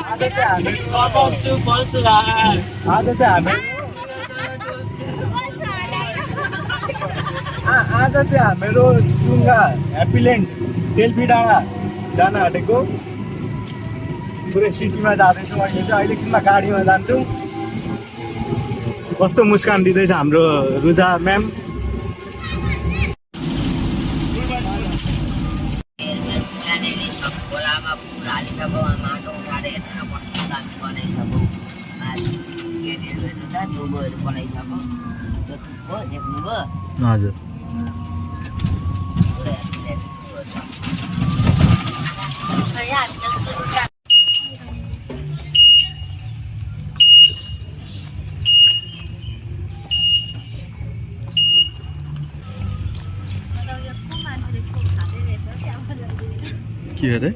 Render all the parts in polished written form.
आज चाहिँ हामीहरू सुरुङ्गा ह्याप्पील्यान्ड सेल्फी डाँडा जान आँटेको पुरै सिटीमा जाँदैछौँ। अहिले चाहिँ एकछिनमा गाडीमा जान्छौँ। कस्तो मुस्कान दिँदैछ हाम्रो रुजा म्याम। खोलामा फुल हालिसक्यो, माटो उठाएर हेर्नु न कस्तो डान्स बनाइसक्यो। केटीहरू हेर्नु त टुबोहरू बनाइसक्यो। त्यो टुब्बो देख्नुभयो? हजुर। के अरे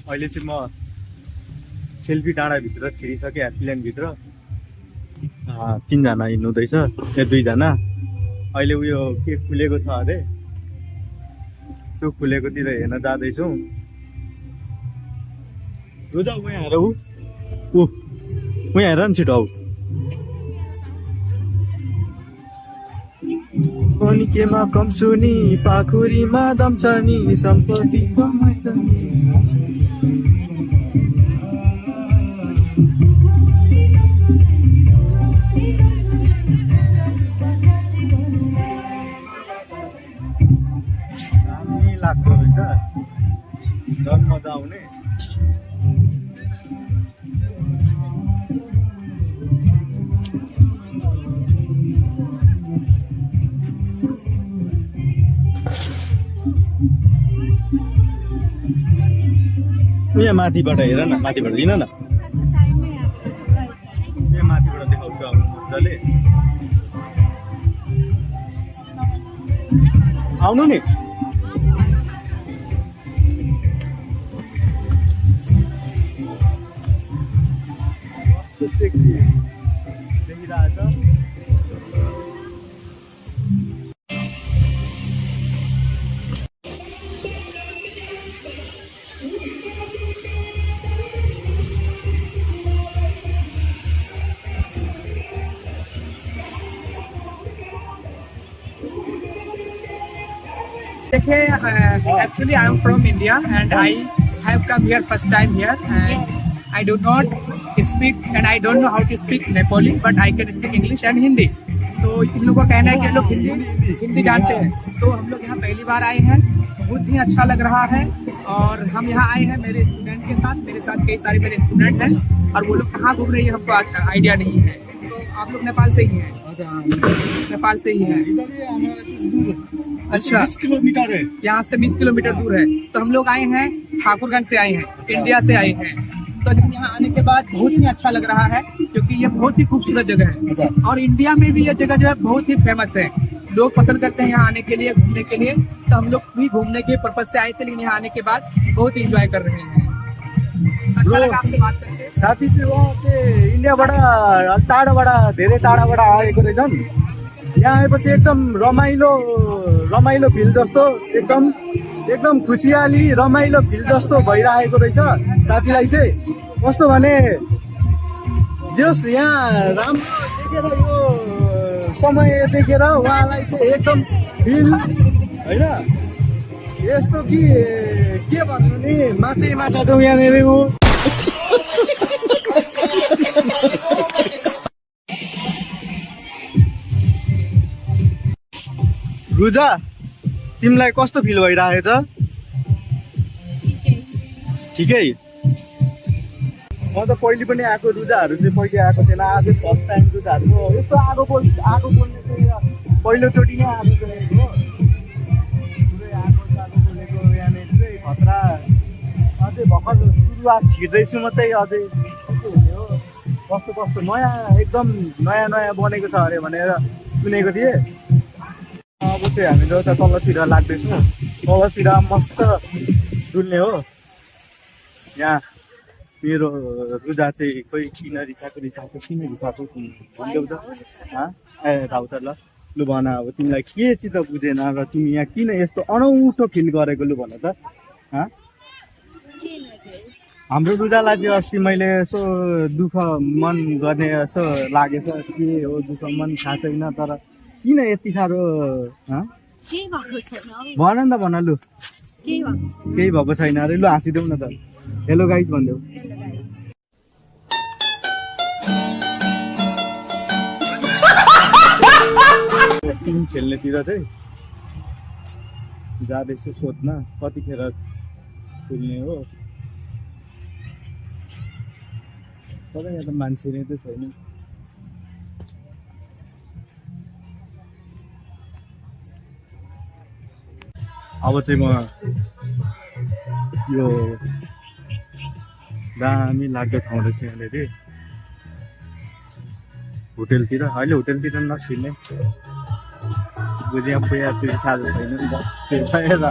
अहिले चाहिँ म सेल्फी डाँडाभित्र छिरिसकेँ। ह्याप्पील्यान्डभित्र 3जना हिँड्नुहुँदैछ, या 2जना। अहिले उयो के खुलेको छ अरे, त्यो खुलेकोतिर हेर्न जाँदैछौँ। रोजा उहाँ हेर, उहाँ हेर नि छिटो। आऊ अनि केमा कम सुनी पाखुरीमा दम छ नि सम्पत्ति कमाइछ नि। दामी लाग्दो रहेछ, झन् मजा आउने। यहाँ माथिबाट हेर न, माथिबाट लिन न। यहाँ माथिबाट देखाउँछु अब मजाले। आउनु नि। देखिरहेछ। Actually, I am from India and I have come here first time here and I do not speak and I don't know how to speak Nepali, but I can speak English and Hindi. तो in लोगों का कहना है कि लोग हिंदी जानते हैं, तो हम लोग यहाँ पहली बार आए हैं। बहुत ही अच्छा लग रहा है और हम यहाँ आए हैं मेरे स्टूडेंट के साथ। मेरे साथ कई सारे मेरे स्टूडेंट हैं और वो लोग कहाँ घूम रहे हैं हमको आइडिया नहीं है। तो आप लोग नेपाल से ही हैं? नेपाल से ही हैं। अच्छा, 20 किलोमीटर है यहाँ से 20 किलोमीटर दूर है। तो हम लोग आए हैं ठाकुरगंज से आए हैं, इंडिया से आए हैं। तो यहाँ आने के बाद बहुत ही अच्छा लग रहा है क्योंकि ये बहुत ही खूबसूरत जगह है और इंडिया में भी ये जगह जो है बहुत ही फेमस है। लोग पसंद करते हैं यहाँ आने के लिए, घूमने के लिए। तो हम लोग भी घूमने के पर्पज से आए थे, लेकिन यहाँ आने के बाद बहुत इंजॉय कर रहे हैं। अच्छा लगा आपसे बात करके। साथी चाहिँ उहाँ चाहिँ इन्डियाबाट टाढाबाट धेरै टाढाबाट आएको रहेछन्। यहाँ आएपछि एकदम रमाइलो फिल जस्तो, एकदम खुसियाली रमाइलो फिल जस्तो भइरहेको रहेछ। साथीलाई चाहिँ कस्तो भने जस यहाँ राम्रो देखेर यो समय देखेर उहाँलाई चाहिँ एकदम फिल होइन यस्तो कि के भन्नु नि, माछा छौँ यहाँनिर। रुजा, तिमीलाई कस्तो फिल भइरहेछ? ठिकै। म त पहिले पनि आएको, रुजाहरू चाहिँ पहिले आएको थिएन। आज फर्स्ट टाइम रुजाहरू यस्तो आगो बोल्ने चाहिँ पहिलोचोटि नै आएको चाहिँ हो। पुरै आगो बोलेको यहाँनिर चाहिँ खतरा। अझै भर्खर सुरुवात छिर्दैछु मात्रै, अझै के हुने हो। कस्तो नयाँ एकदम नयाँ बनेको छ अरे भनेर सुनेको थिएँ। अब चाहिँ हामीले उता तलतिर लाग्दैछौँ। तलतिर मस्त डुल्ने हो। यहाँ मेरो रुजा चाहिँ खोइ किन रिसाएको किन रिसाएको भनिदेऊ त ए राउ त ल लु भन अब तिमीलाई के चित्त बुझेन र तिमी यहाँ किन यस्तो अनौठो फिल गरेको लु भन त हाम्रो रुजालाई चाहिँ अस्ति मैले यसो दुःख मन गर्ने यसो लागेछ के हो दुःख मन थाहा छैन तर किन यति साह्रो भन नि त भन लु केही भएको छैन अरे लु हाँसिदेऊ न त हेलो गाइज भनिदेऊ टिम खेल्नेतिर चाहिँ जाँदैछु सोध्न कतिखेर खेल्ने हो तर यहाँ त मान्छे नै त छैन अब चाहिँ म यो दामी लाग्दो ठाउँ रहेछ यहाँनिर होटेलतिर अहिले होटेलतिर नछिर्ने बुझ्या पुया त्यो साह्रो छैन नि त त्यही भएर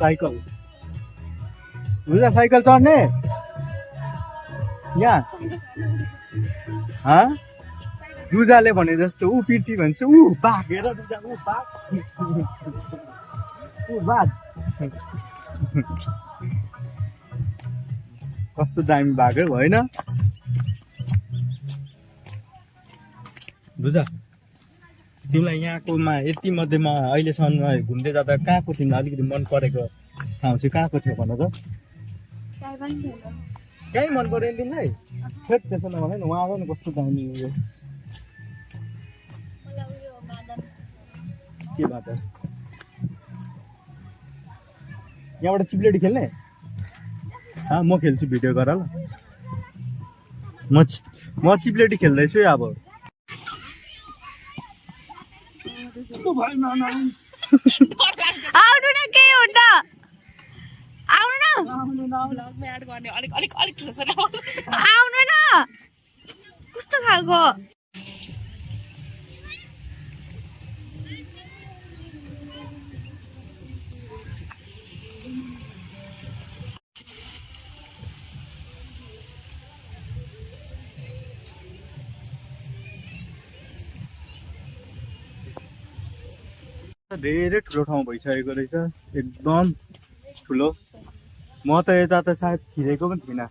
साइकल साइकल चढ्ने यहाँ रुजाले भने जस्तो ऊ पृथ्वी भन्छ ऊ बाघ हेर रुजा ऊ बाघ ऊ बाघ कस्तो दामी बाघ है होइन रुजा तिमीलाई यहाँकोमा यति मध्येमा अहिलेसम्म घुम्दै जाँदा कहाँको तिमीलाई अलिकति मन परेको ठाउँ चाहिँ कहाँको थियो भन त कहीँ मन पऱ्यो नि तिमीलाई फेरि त्यसो नभन न उहाँ आएर नि कस्तो दामी उयो के बात यहाँबाट चिप्लेटी खेल्ने म खेल्छु भिडियो गर ल म चिप्लेटी खेल्दैछु अब आउनु न के हुन्छ आउनु न भ्लगमा एड गर्ने अलिक ठुलो छ आउनु न कस्तो खालको धेरै ठुलो ठाउँ भइसकेको रहेछ एकदम ठुलो म त यता त सायद छिरेको पनि थिइनँ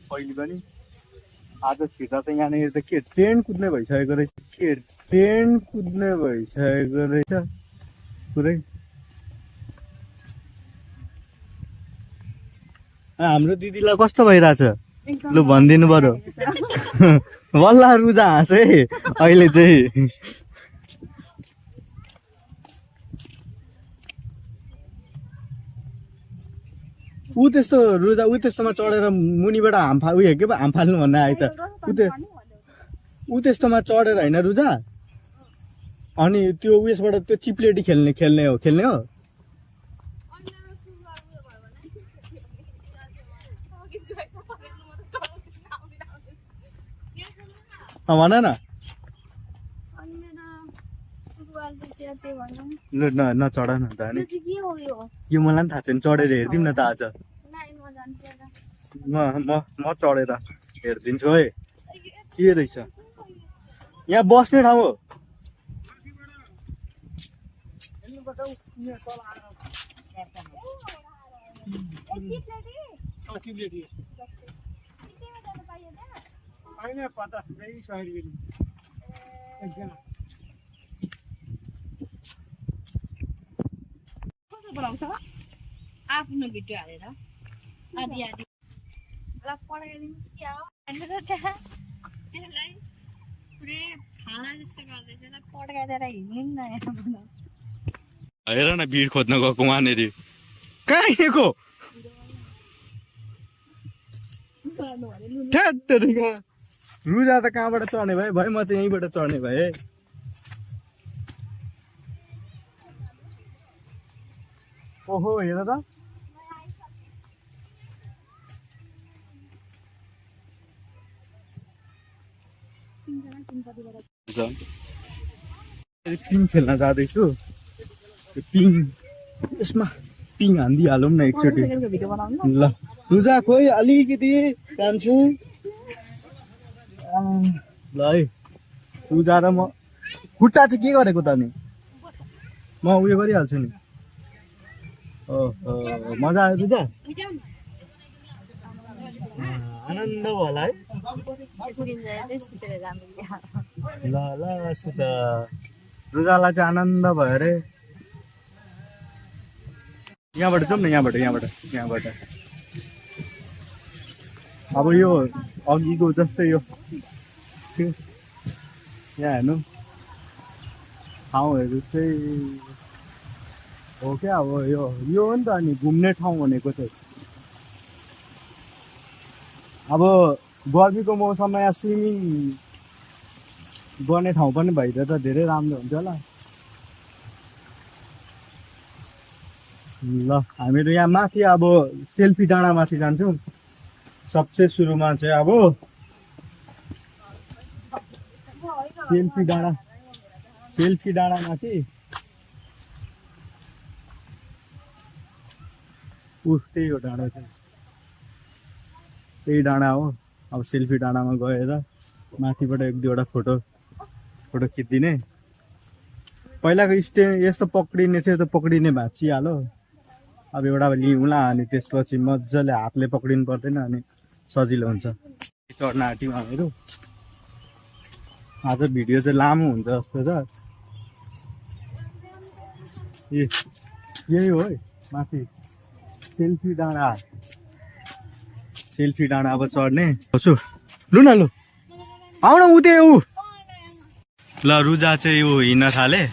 पहिले पनि आज छिर्दा त यहाँनिर त के ट्रेन कुद्ने भइसकेको रहेछ पुरै हाम्रो दिदीलाई कस्तो भइरहेछ लु भनिदिनु पर्यो बल्ल रुजा हाँस है अहिले चाहिँ ऊ त्यस्तो रुजा ऊ त्यस्तोमा चढेर मुनिबाट हाम फाल्नु भन्ने आएछ ऊ त्यस्तोमा चढेर होइन रुजा अनि त्यो उयसबाट त्यो चिप्लेटी खेल्ने हो भन न ल नचढ न त यो मलाई पनि थाहा छैन चढेर हेरिदिउँ न त आज म चढेर हेरिदिन्छु है के रहेछ यहाँ बस्ने ठाउँ हो आफ्नो भिडियो हालेर आदि पढाइदिनु क्या हो त्यसलाई पुरै खाला जस्तो गर्दैछ पड्काइदिएर हिँड्नु नि न हेर न भिड खोज्न गएको वहाँनिर कहाँ हिँडेको रुजा त कहाँबाट चढ्ने भाइ म चाहिँ यहीँबाट चढ्ने भए ओहो हेर त पिङ खेल्न जाँदैछु पिङ यसमा पिङ हानिदिइहालौँ न एकचोटि भिडियो बनाउनु ल रुजा खोइ अलिकति कान्छु ल है रुजा र म खुट्टा चाहिँ के गरेको त नि म उयो गरिहाल्छु नि ओहो मजा आयो रुजा आनन्द भयो होला है ल ल सुत रुजालाई चाहिँ आनन्द भयो अरे यहाँबाट जाउँ न यहाँबाट अब यो अघिको जस्तै यो यहाँ हेर्नु ठाउँहरू चाहिँ हो क्या अब यो हो नि त अनि घुम्ने ठाउँ भनेको चाहिँ अब गर्मीको मौसममा यहाँ स्विमिङ गर्ने ठाउँ पनि भइदियो त धेरै राम्रो हुन्छ होला ल हामीहरू यहाँ माथि अब सेल्फी डाँडामाथि जान्छौँ सबसे सुरुमा चाहिँ अब सेल्फी डाँडामाथि त्यही हो डाँडा चाहिँ त्यही डाँडा हो अब सेल्फी डाँडामा गएर माथिबाट एक दुईवटा फोटो खिचिदिने पहिलाको यस्तो पक्रिने थियो त पक्रिने भाँचिहाल्यो अब एउटा लिउँला अनि त्यसपछि मजाले हातले पक्रिनु पर्दैन अनि सजिलो हुन्छ चढ्न आँट्यौँ हामीहरू आज भिडियो चाहिँ लामो हुन्छ जस्तो छ यही हो है माथि सेल्फी डाँडा अब चढ्ने छु लु न लु आऊ न उतै ऊ ल रुजा चाहिँ ऊ हिँड्न थाले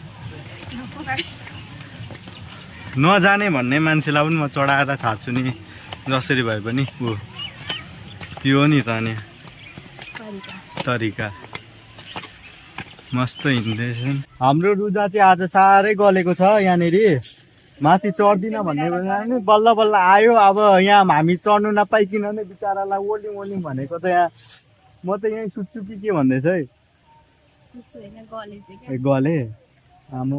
नजाने भन्ने मान्छेलाई पनि म चढाएर छाड्छु नि जसरी भए पनि ऊ यो नि त नि तरिका मस्त हिँड्दैछन् हाम्रो रुजा चाहिँ आज साह्रै गलेको छ यहाँनिर माथि चढ्दिनँ भन्ने नि बल्ल बल्ल आयो अब यहाँ हामी चढ्नु नपाइकन नै बिचरालाई ओल्यौँ भनेको त यहाँ म त यहीँ सुत्छु कि के भन्दैछ है गले आमा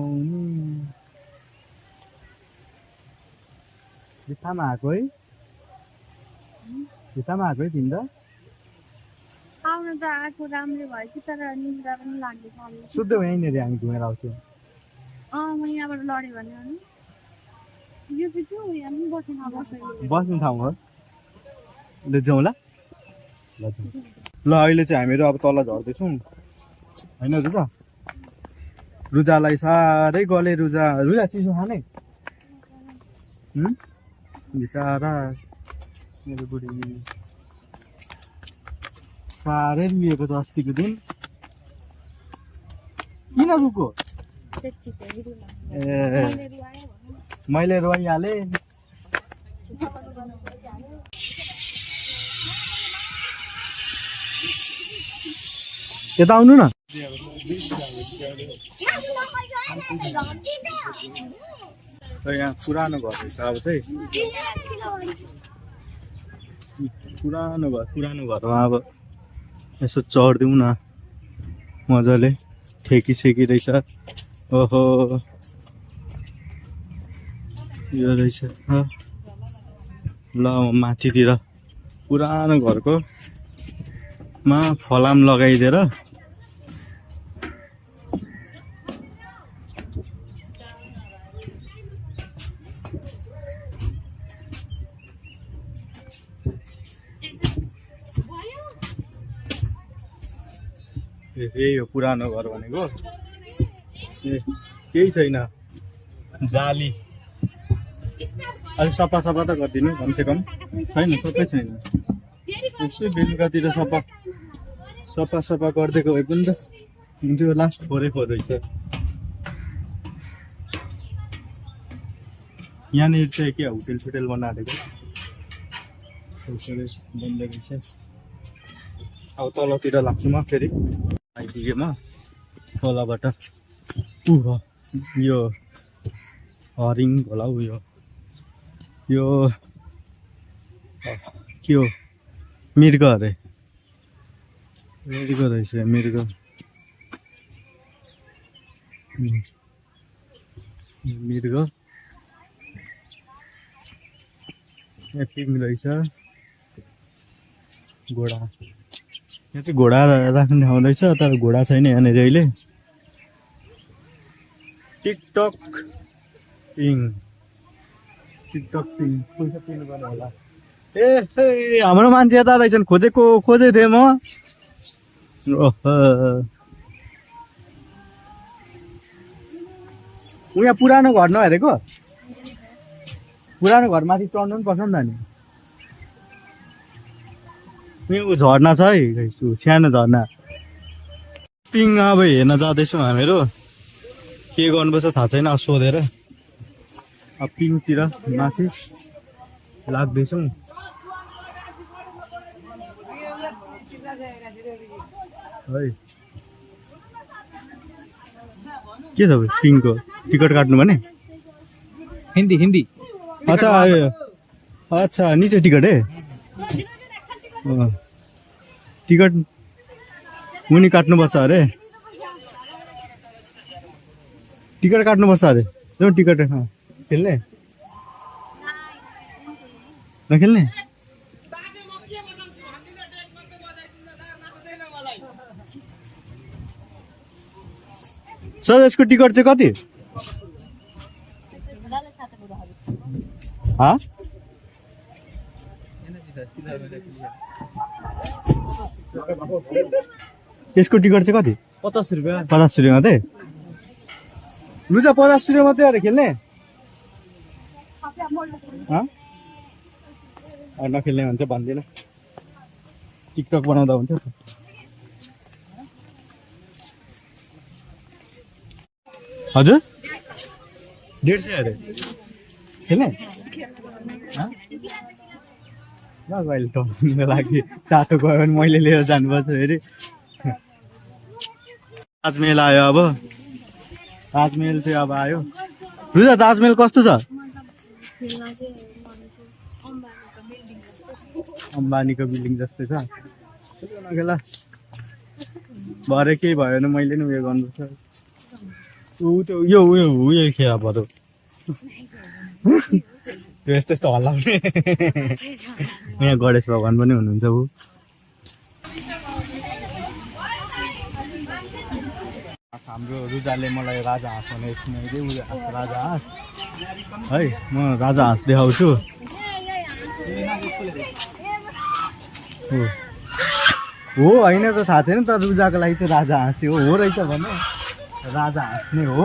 भित्तामा आएको है तिमी त आउनु त आएको राम्रो भयो कि तर निद्रा पनि लाग्यो सुत्दै यहीँनिर हामी घुमेर आउँछौँ म यहाँबाट लड्यो भने यो चाहिँ त्यो यहाँ पनि बस्ने ठाउँ हो ल जाउँ ल अहिले चाहिँ हामीहरू अब तल झर्दैछौँ होइन रुजालाई साह्रै गले रुजा चिसो खाने बिचरा मेरो बुढी साह्रै रुएको छ अस्तिको दिन किन रुको ए मैले रोइहालेँ यता आउनु न यहाँ पुरानो घर रहेछ अब चाहिँ पुरानो घरमा अब यसो चढ्दिउँ न मजाले ठेकी रहेछ ओहो यो रहेछ ल माथितिर पुरानो घरको मा फलाम लगाइदिएर यही हो पुरानो घर भनेको केही छैन जाली अलिक सफा त गरिदिनु कमसेकम छैन सबै छैन यसो बेलुकातिर सफा गरिदिएको भए पनि त हुन्थ्यो लास्ट फोरेको रहेछ यहाँनिर चाहिँ के होटेल बनाएको बन्द रहेछ अब तलतिर लाग्छु म फेरि आइपुगेँ म तलबाट यो हरिङ होला यो के हो मृग अरे मृग रहेछ मृग यहाँ पिङ रहेछ घोडा यहाँ चाहिँ घोडा राख्ने ठाउँ रहेछ तर घोडा छैन यहाँनिर अहिले टिकटक पिङ पैसा तिर्नु पर्ने होला ए हाम्रो मान्छे यता रहेछन् खोजेको थिएँ म यहाँ पुरानो घर नहेरेको पुरानो घर माथि चढ्नु पनि पर्छ नि त नि ऊ झर्ना छ है सानो झर्ना पिङ अब हेर्न जाँदैछौँ हामीहरू के गर्नुपर्छ थाहा छैन सोधेर अब पिङतिर माथि लाग्दैछौँ है के छ पिङको टिकट काट्नु भने हिन्दी अच्छा नीचे टिकट है टिकट मुनि काट्नुपर्छ अरे टिकट काट्नुपर्छ अरे जाउँ टिकट खेल्ने नखेल्ने सर यसको टिकट चाहिँ कति यसको टिकट चाहिँ कति 50 रुपियाँ 50 रुपियाँ मात्रै लु त 50 रुपियाँ मात्रै अरे खेल्ने नखेल्ने भन्छ भन्दिनँ टिकटक बनाउँदा हुन्छ हजुर 150 अरे खेल्ने ल अहिले टर्नको लागि सातो गयो भने मैले लिएर जानुपर्छ फेरि ताजमहल आयो अब ताजमहल चाहिँ अब आयो रुजा ताजमहल कस्तो छ अम्बानीको बिल्डिङ जस्तै छ ल भरे केही भयो भने मैले नि उयो गर्नुपर्छ यो उयो खेला भयो यस्तो यस्तो हल्लाउने यहाँ गणेश भगवान् पनि हुनुहुन्छ ऊ हाम्रो रुजाले मलाई राजा हाँस भने सुनाइदियो राजा हाँस है म राजा हाँस देखाउँछु हो होइन त थाहा छैन तर रुजाको लागि चाहिँ राजा हाँस हो रहेछ भने राजा हाँस नै हो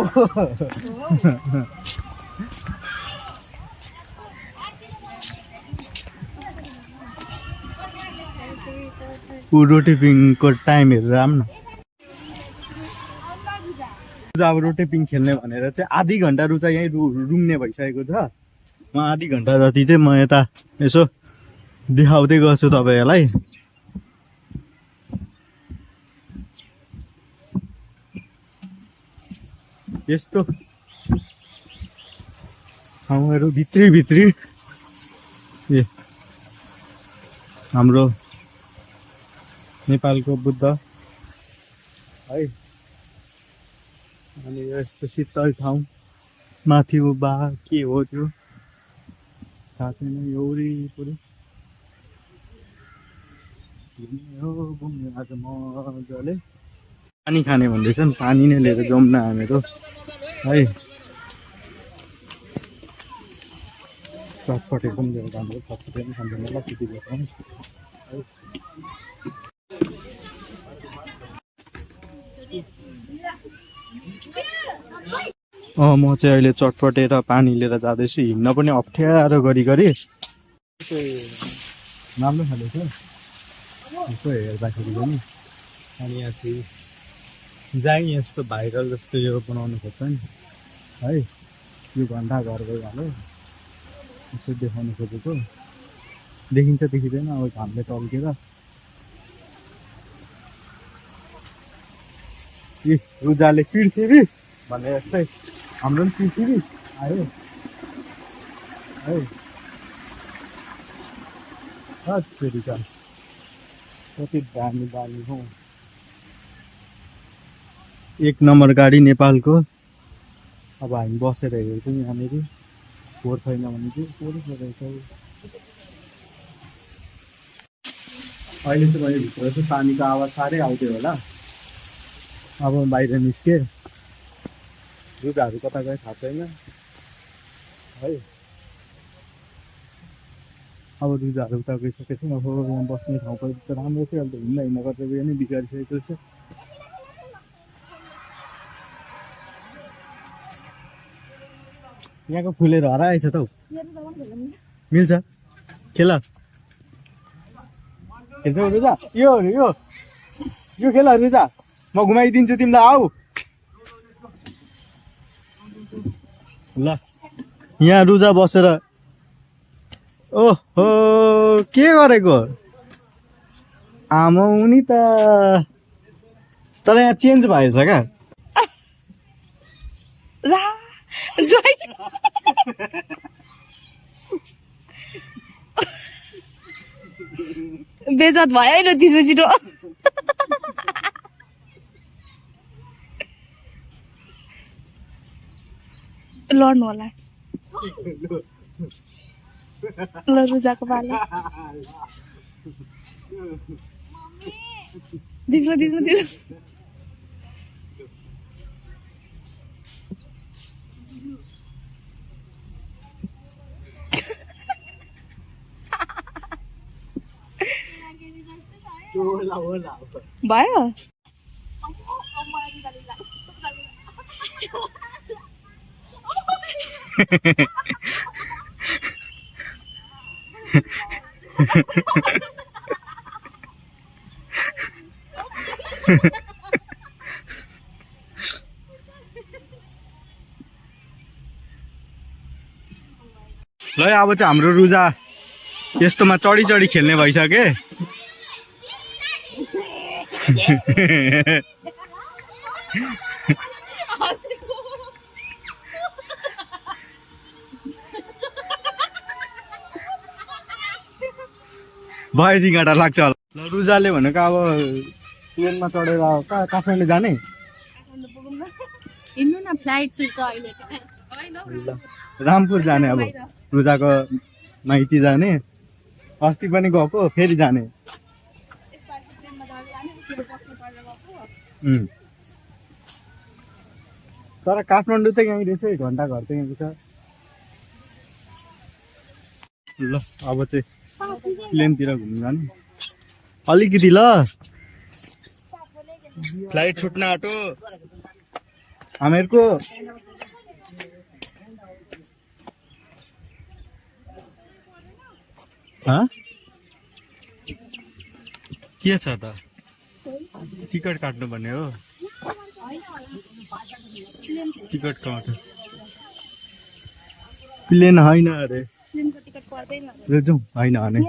रोटी पिङको टाइम हेरेर आऊँ न अब रोटी पिङ खेल्ने भनेर चाहिँ आधी घन्टा रुचा यहीँ रुङ्ने भइसकेको छ म आधी घन्टा जति चाहिँ म यता यसो देखाउँदै गर्छु तपाईँहरूलाई यस्तो ठाउँहरू भित्री ए हाम्रो नेपालको बुद्ध है अनि यस्तो शीतल ठाउँ माथि उभा के हो त्यो थाहा छैन यो वरिपरि घुम्ने आज मजाले पानी खाने भन्दैछन् पानी नै लिएर जाउँ न हामीहरू है चटपटेको पनि लिएर जानु चटपटे पनि खाँदैन ल त्यति बेला म चाहिँ अहिले चटपटे र पानी लिएर जाँदैछु हिँड्न पनि अप्ठ्यारो गरी राम्रो खाले छ यसो हेर्दाखेरि पनि अनि यहाँ चाहिँ जाई यस्तो भाइरल जस्तो यो बनाउनु खोज्छ नि है यो घन्टा घर गइहाल्यो यसो देखाउनु खोजेको देखिन्छ देखिँदैन अब घामले टल्केर रुजाले पृथ्वी भने जस्तै हाम्रो पनि पृथ्वी आयो है फेरि कति दामी हो 1 नम्बर गाडी नेपालको अब हामी बसेर हेर्छौँ यहाँनिर फोहोर छैन भने चाहिँ फोहोर रहेछ अहिले चाहिँ मैले भित्र चाहिँ पानीको आवाज साह्रै आउँथ्यो होला। अब बाहिर निस्केँ, लुगाहरू कता गयो थाहा छैन है। अब लुगाहरू उता गइसकेपछि अब यहाँ बस्ने ठाउँ पनि त राम्रो थियो, अहिले त हिँड्दा हिँड्दा गर्दा गयो नि बिगारिसकेको छ। यहाँको फुलहरू हराएछ त हौ। मिल्छ खेल खेल्छौ रुजा? यो खेल रुजा, म घुमाइदिन्छु तिमीलाई, आऊ ल। यहाँ रुजा बसेर ओहो के गरेको आमा उनी त, तर यहाँ चेन्ज भएछ क्या। बेजत भयो नि छिटो छिटो। लड्नु होला ल रुजाको पालो। दिस्लो दिस्लो दिस्लो। भयो ल अब चाहिँ हाम्रो रुजा यस्तोमा चढी चढी खेल्ने भइसके। भयो रिङ्गाटा लाग्छ होला। ल रुजाले भनेको अब प्लेनमा चढेर कहाँ काठमाडौँ जाने? हिँड्नु न, फ्लाइट छुट्छ अहिले त। रामपुर जाने, अब रुजाको माइती जाने, अस्ति पनि गएको फेरि जाने। तर काठमाडौँ त यहीँ रहेछ, 1 घन्टा घर त यहीँ छ। ल अब चाहिँ प्लेनतिर घुम्नु जाने अलिकति। ल फ्लाइट छुट्न आँटो हामीहरूको। के छ त? टिकट काट्नु पर्ने हो। टिकट काट, प्लेन होइन अरे। जाउँ होइन भने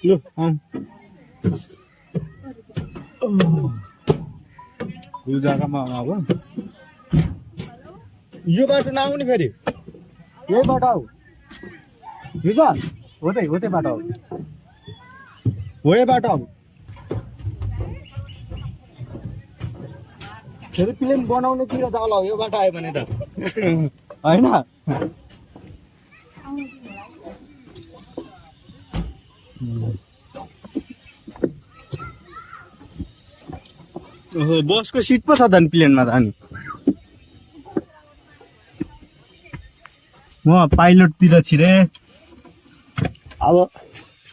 लु आउँ। यो जग्गामा अब यो बाटो नआउने फेरि, यही बाटो आऊ रुजा, होतै बाटो आऊ, हो यो बाटो आऊ। फेरि प्लेन बनाउनेतिर जाला हो यो बाटो आयो भने त होइन। ओहो बसको सिट पो छ त नि प्लेनमा त। अनि म पाइलटतिर छिरे, अब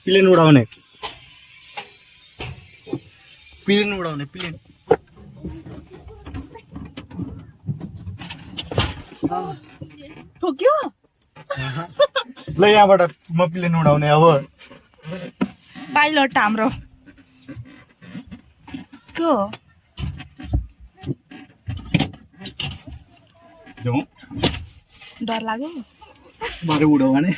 प्लेन उडाउने प्लेन ठोक्यो। ल यहाँबाट म प्लेन उडाउने अब। पाइलट हाम्रो को जाउँ, डर लाग्यो मारे उडाउ भने।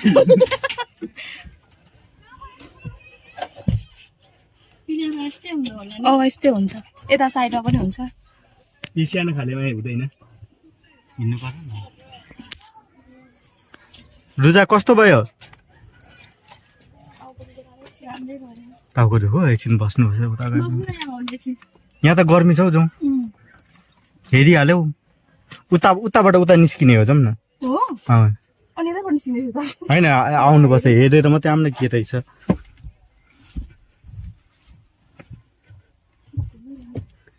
यस्तै हुन्छ, यता साइडमा पनि हुन्छ। यी सानो खालेमा हुँदैन, हिँड्नु पर्छ। रुजा कस्तो भयो? टाउको दुखो, एकछिन बस्नुपर्छ उता। यहाँ त गर्मी छ हौ, जाउँ। हेरिहाल्यौ उताबाट उता निस्किने हो, जाउँ न। होइन आउनुपर्छ, हेरेर मात्रै आउन के रहेछ।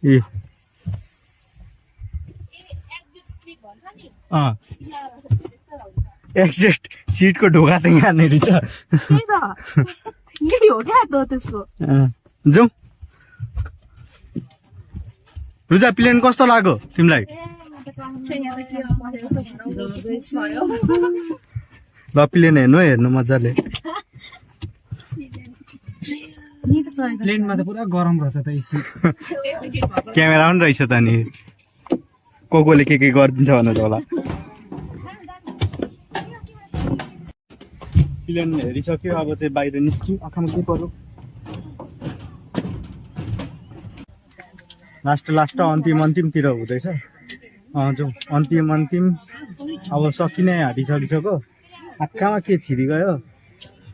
ए एक्जेक्ट सिटको ढोका त यहाँनिर छ त्यही त यही हो क्या त त्यसको जाउँ रुजा प्लेन कस्तो लाग्यो तिमीलाई ल प्लेन हेर्नु मजाले प्लेनमा त पुरा गरम रहेछ त एसी क्यामेरा पनि रहेछ त नि कसले के गरिदिन्छ भनेर होला प्लेन हेरिसक्यो अब चाहिँ बाहिर निस्क्यो आँखामा के पर्यो लास्ट अन्तिमतिर हुँदैछ जाउँ अन्तिम अब सकिने हाटिसकिसक्यो आँखामा के छिरी गयो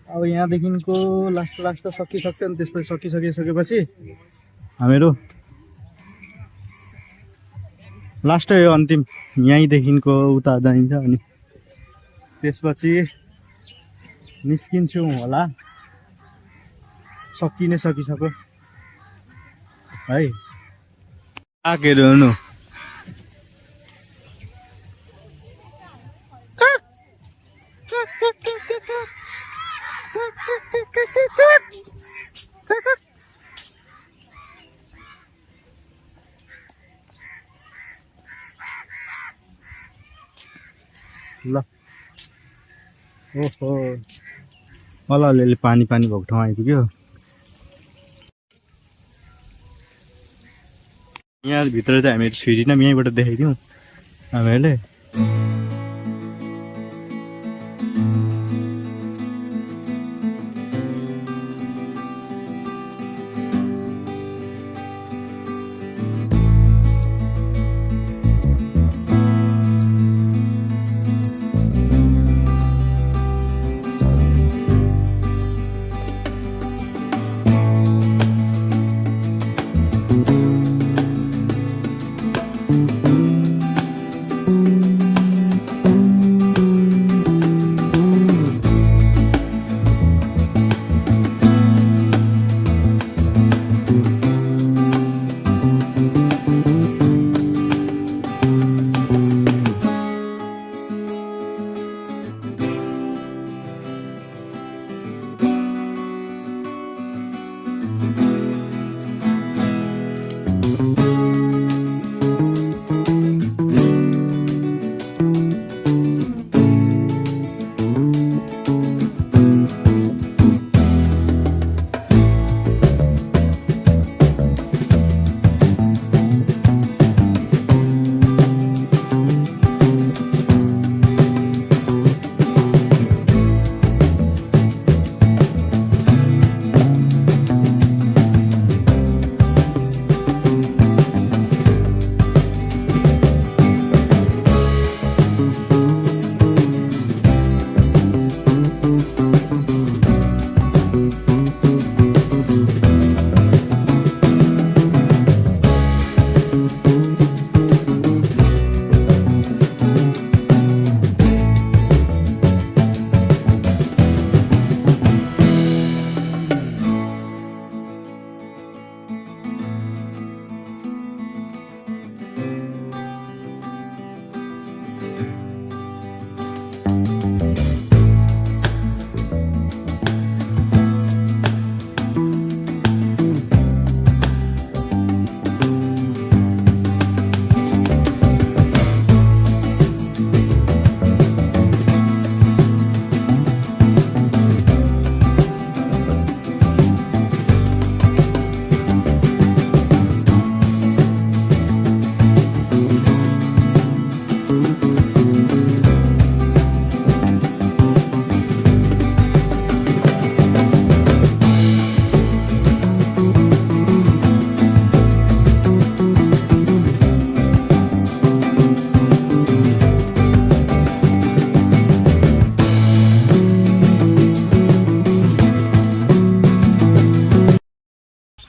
अब यहाँदेखिको लास्ट त सकिसक्छ नि त्यसपछि सकिसकेपछि हामीहरू लास्ट यो अन्तिम यहीँदेखिको उता जाइन्छ अनि त्यसपछि निस्किन्छौँ होला सकिसक्यो है कागहरू हुनु ल ओहो अलि पानी भएको ठाउँ आइपुग्यो यहाँ भित्र चाहिँ हामीहरू छिरिनौँ यहीँबाट देखाइदिउँ हामीहरूले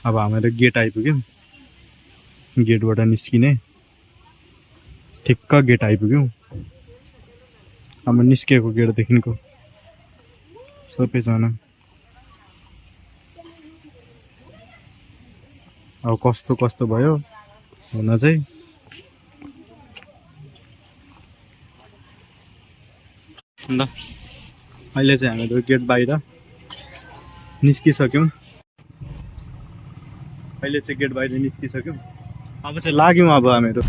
अब हामीहरू गेट आइपुग्यौँ गेटबाट निस्किने ठिक्क गेट आइपुग्यौँ अब निस्केको गेटदेखिको सबैजना अब कस्तो भयो हुन चाहिँ ल अहिले चाहिँ हामीहरू गेट बाहिर निस्किसक्यौँ अब चाहिँ लाग्यौँ अब हामीहरू